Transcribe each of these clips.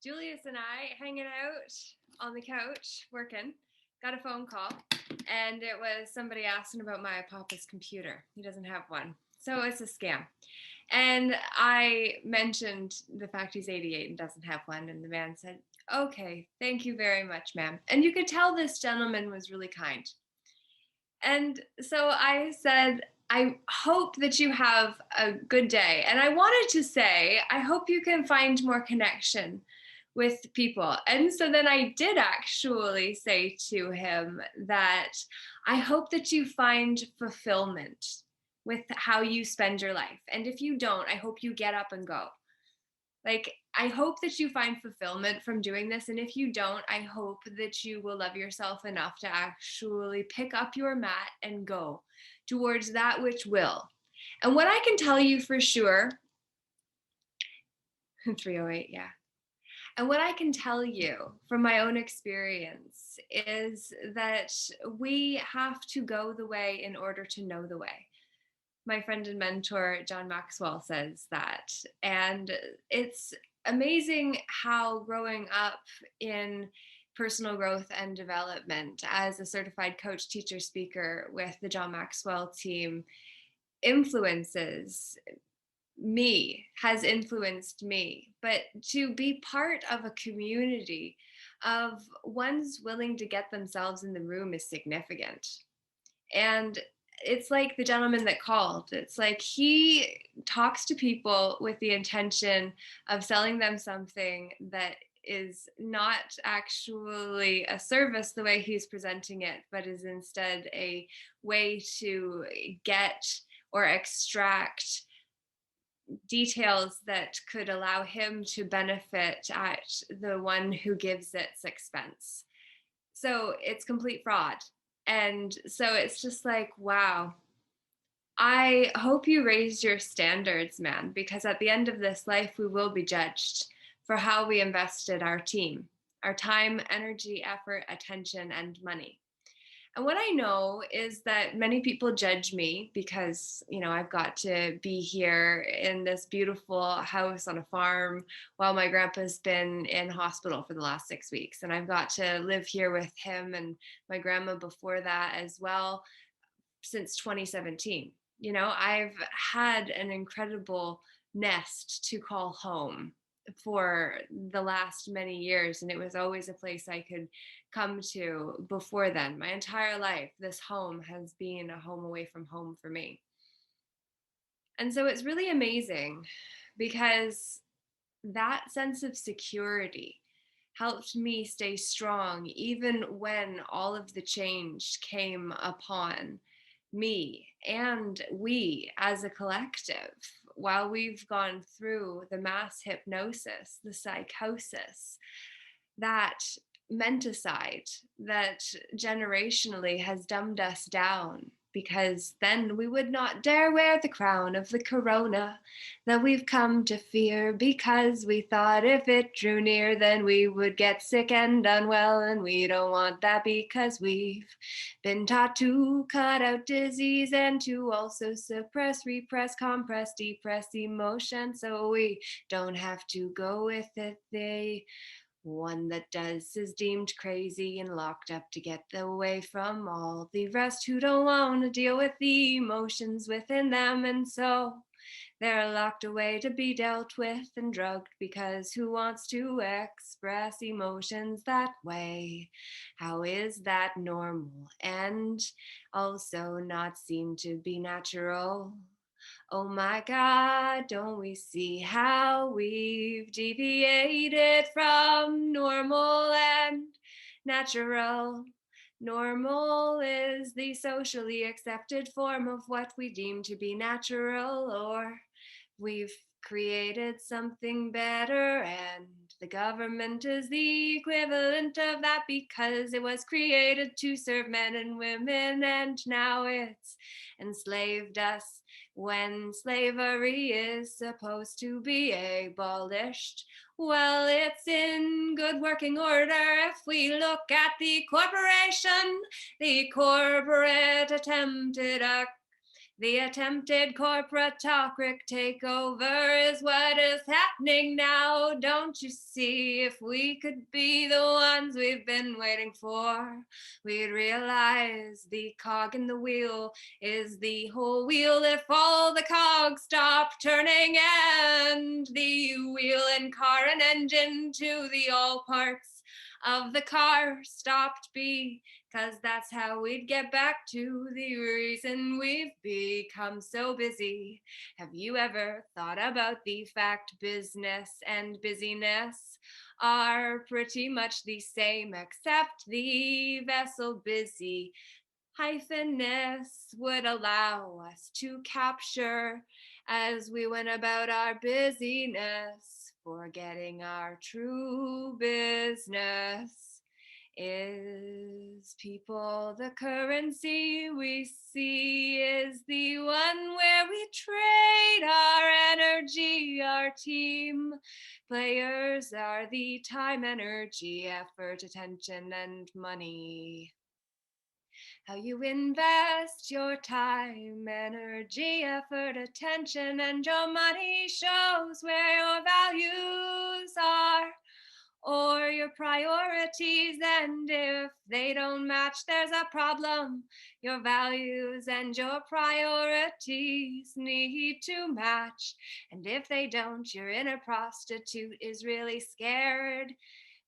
Julius and I hanging out on the couch working, got a phone call, and it was somebody asking about my papa's computer. He doesn't have one, so it's a scam. And I mentioned the fact he's 88 and doesn't have one, and the man said, "Okay, thank you very much, ma'am." And you could tell this gentleman was really kind. And so I said, "I hope that you have a good day." And I wanted to say, "I hope you can find more connection with people." And so then I did actually say to him that I hope that you find fulfillment with how you spend your life. And if you don't, I hope you get up and go. Like, I hope that you find fulfillment from doing this. And if you don't, I hope that you will love yourself enough to actually pick up your mat and go towards that which will. And what I can tell you for sure, 308, yeah. And what I can tell you from my own experience is that we have to go the way in order to know the way. My friend and mentor, John Maxwell, says that. And it's amazing how growing up in personal growth and development as a certified coach, teacher, speaker with the John Maxwell team influences me, has influenced me. But to be part of a community of ones willing to get themselves in the room is significant. And it's like the gentleman that called. It's like he talks to people with the intention of selling them something that is not actually a service the way he's presenting it, but is instead a way to get or extract details that could allow him to benefit at the one who gives its expense. So it's complete fraud. And so it's just like, wow, I hope you raise your standards, man, because at the end of this life, we will be judged for how we invested our team, our time, energy, effort, attention, and money. And what I know is that many people judge me because, I've got to be here in this beautiful house on a farm while my grandpa's been in hospital for the last 6 weeks. And I've got to live here with him and my grandma before that as well since 2017. I've had an incredible nest to call home for the last many years, and it was always a place I could come to before then. My entire life, this home has been a home away from home for me. And so it's really amazing because that sense of security helped me stay strong even when all of the change came upon me and we as a collective while we've gone through the mass hypnosis, the psychosis, that menticide that generationally has dumbed us down, because then we would not dare wear the crown of the corona that we've come to fear, because we thought if it drew near then we would get sick and unwell, and we don't want that because we've been taught to cut out disease and to also suppress, repress, compress, depress emotion so we don't have to go with it. One that does is deemed crazy and locked up to get away from all the rest who don't want to deal with the emotions within them. And so they're locked away to be dealt with and drugged, because who wants to express emotions that way? How is that normal and also not seem to be natural? Oh my God, don't we see how we've deviated from normal and natural? Normal is the socially accepted form of what we deem to be natural, or we've created something better, and the government is the equivalent of that because it was created to serve men and women, and now it's enslaved us when slavery is supposed to be abolished. Well, it's in good working order if we look at the corporation, the corporate attempted The attempted corporatocratic takeover is what is happening now. Don't you see? If we could be the ones we've been waiting for, we'd realize the cog in the wheel is the whole wheel if all the cogs stop turning, and the wheel and car and engine to the all parts of the car stopped be, 'cause that's how we'd get back to the reason we've become so busy. Have you ever thought about the fact business and busyness are pretty much the same, except the vessel busy hyphenness would allow us to capture as we went about our busyness, forgetting our true business. Is people the currency we see? Is the one where we trade our energy? Our team players are the time, energy, effort, attention, and money. How you invest your time, energy, effort, attention, and your money shows where your values are or your priorities. And if they don't match, there's a problem. Your values and your priorities need to match. And if they don't, your inner prostitute is really scared.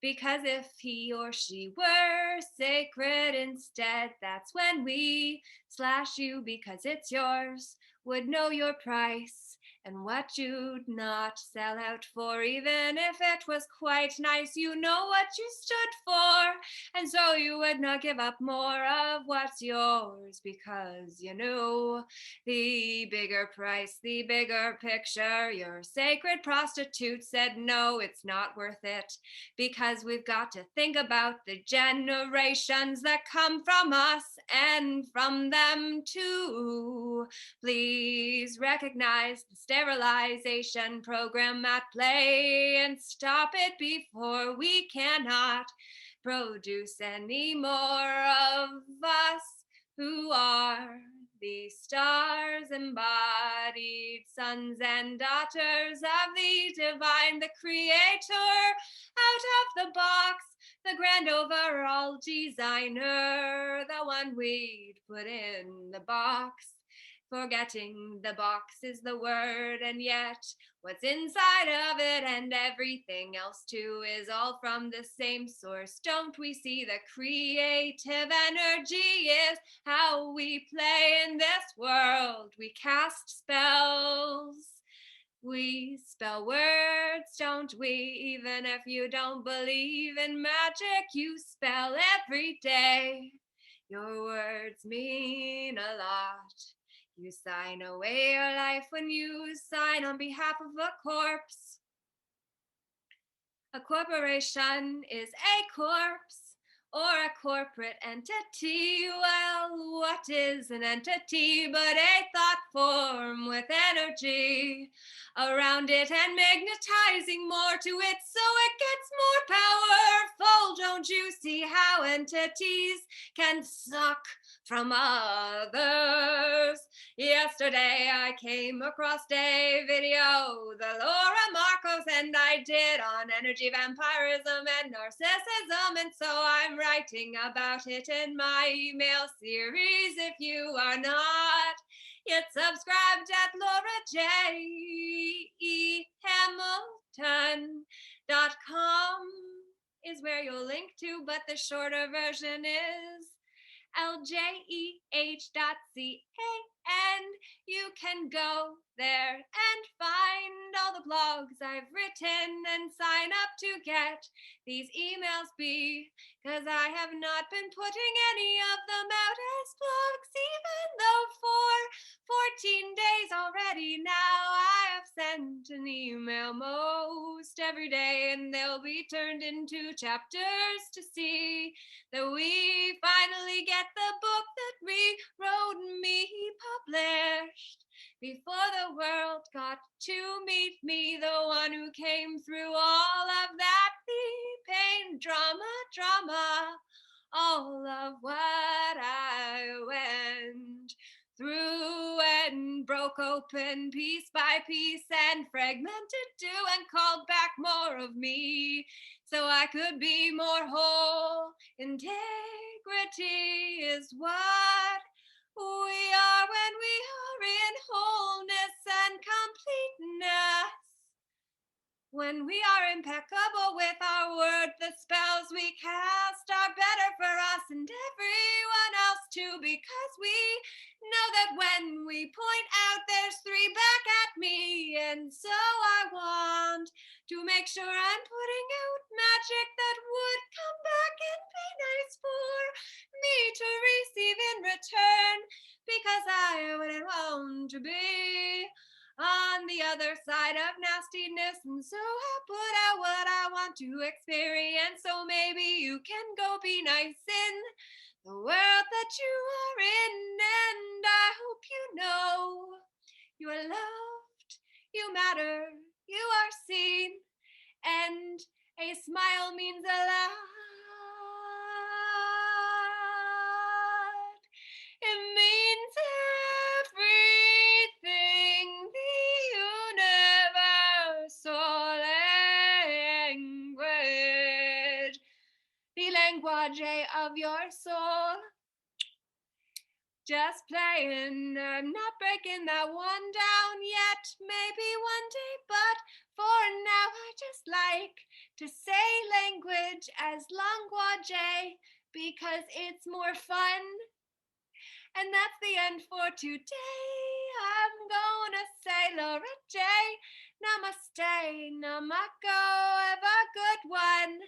Because if he or she were sacred instead, that's when we slash you because it's yours, would know your price and what you'd not sell out for. Even if it was quite nice, you know what you stood for, and so you would not give up more of what's yours, because you knew the bigger price, the bigger picture. Your sacred prostitute said no, it's not worth it, because we've got to think about the generations that come from us and from them too. Please recognize the sterilization program at play and stop it before we cannot produce any more of us who are the stars, embodied sons and daughters of the divine, the creator out of the box, the grand overall designer, the one we'd put in the box. Forgetting the box is the word, and yet what's inside of it and everything else too is all from the same source. Don't we see the creative energy is how we play in this world? We cast spells. We spell words, don't we? Even if you don't believe in magic, you spell every day. Your words mean a lot. You sign away your life when you sign on behalf of a corpse. A corporation is a corpse or a corporate entity. Well, what is an entity but a thought form with energy around it and magnetizing more to it so it gets more powerful? Don't you see how entities can suck from others? Yesterday I came across a video that Laura Marcos and I did on energy vampirism and narcissism, and so I'm writing about it in my email series. If you are not yet subscribed at laurajehamilton.com is where you'll link to, but the shorter version is ljeh.ca, and you can go there and find all the blogs I've written and sign up to get these emails, because I have not been putting any of them out as blogs, even though for 14 days already now I have sent an email most every day, and they'll be turned into chapters to see that we finally get the book that we wrote and me published before the world got to meet me, the one who came through all of that, the pain, drama, all of what I went through. And and broke open piece by piece and fragmented too and called back more of me so I could be more whole. Integrity is what we are when we are in wholeness and completeness. When we are impeccable with our word, the spells we cast are better for us and everyone else too, because we know that when we point out, there's three back at me. And so I want to make sure I'm putting out magic that would come back and be nice for me to receive in return, because I wouldn't want to be on the other side of nastiness. And so I put out what I want to experience, so maybe you can go be nice in the world that you are in. And I hope you know you are loved, you matter, you are seen, and a smile means a lot. It means everything. The universal language, the language of your soul. Just playing, I'm not breaking that one down yet. Maybe one day, but for now I just like to say language as language because it's more fun. And that's the end for today. I'm gonna say Laura J. Namaste, namako, have a good one.